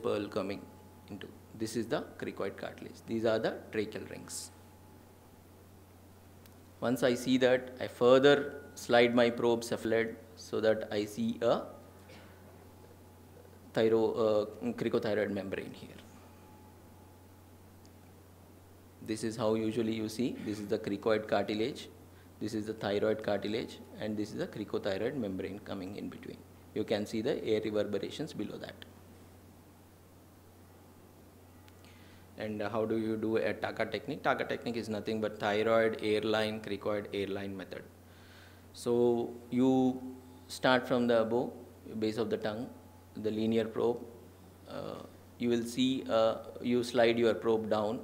pearl coming into. This is the cricoid cartilage. These are the tracheal rings. Once I see that, I further slide my probe cephalad so that I see a cricothyroid membrane here. This is how usually you see. This is the cricoid cartilage, this is the thyroid cartilage, and this is the cricothyroid membrane coming in between. You can see the air reverberations below that. And how do you do a Taka technique? Taka technique is nothing but thyroid, airline, cricoid, airline method. So you start from the above, base of the tongue, the linear probe. You will see, you slide your probe down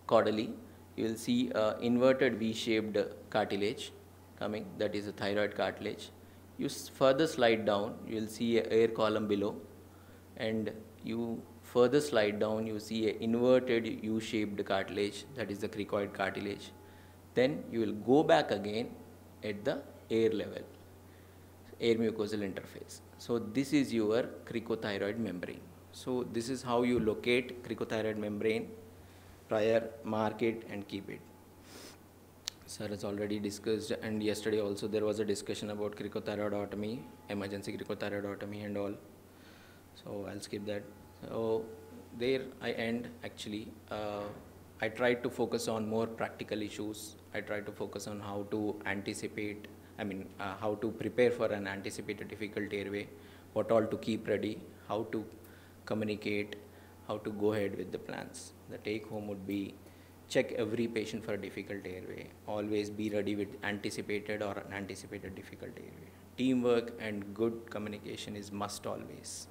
caudally. You will see inverted V-shaped cartilage coming, that is a thyroid cartilage. You further slide down, you will see an air column below, and you further slide down, you see an inverted U-shaped cartilage, that is the cricoid cartilage. Then you will go back again at the air level, air mucosal interface. So this is your cricothyroid membrane. So this is how you locate cricothyroid membrane, prior, mark it, and keep it. Sir has already discussed, and yesterday also there was a discussion about cricothyroidotomy, emergency cricothyroidotomy and all. So I'll skip that. So there I end actually. I tried to focus on more practical issues. I tried to focus on how to anticipate, how to prepare for an anticipated difficult airway, what all to keep ready, how to communicate, how to go ahead with the plans. The take home would be, check every patient for a difficult airway. Always be ready with anticipated or unanticipated difficult airway. Teamwork and good communication is must always.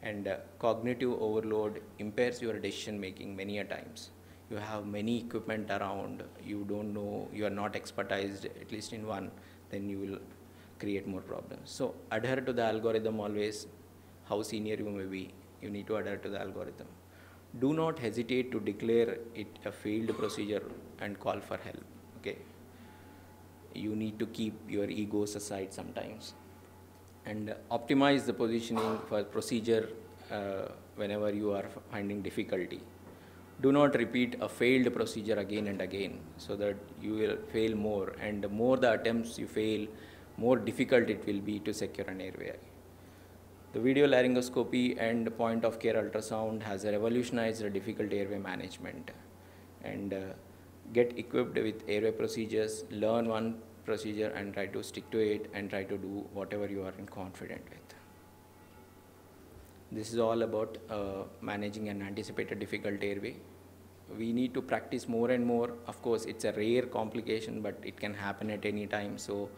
And cognitive overload impairs your decision making many a times. You have many equipment around, you don't know, you are not expertised at least in one, then you will create more problems. So adhere to the algorithm always. How senior you may be, you need to adhere to the algorithm. Do not hesitate to declare it a failed procedure and call for help. Okay, you need to keep your egos aside sometimes, and optimize the positioning for procedure whenever you are finding difficulty. Do not repeat a failed procedure again and again, so that you will fail more, and the more the attempts you fail, more difficult it will be to secure an airway. The video laryngoscopy and point of care ultrasound has revolutionized the difficult airway management. And get equipped with airway procedures, learn one procedure and try to stick to it, and try to do whatever you are confident with. This is all about managing an anticipated difficult airway. We need to practice more and more. Of course, it's a rare complication, but it can happen at any time. So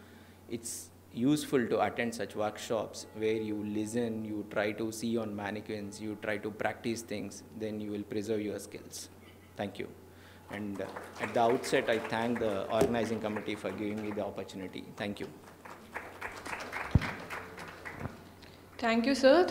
it's useful to attend such workshops where you listen, you try to see on mannequins, you try to practice things, then you will preserve your skills. Thank you. And at the outset, I thank the organizing committee for giving me the opportunity. Thank you. Thank you, sir.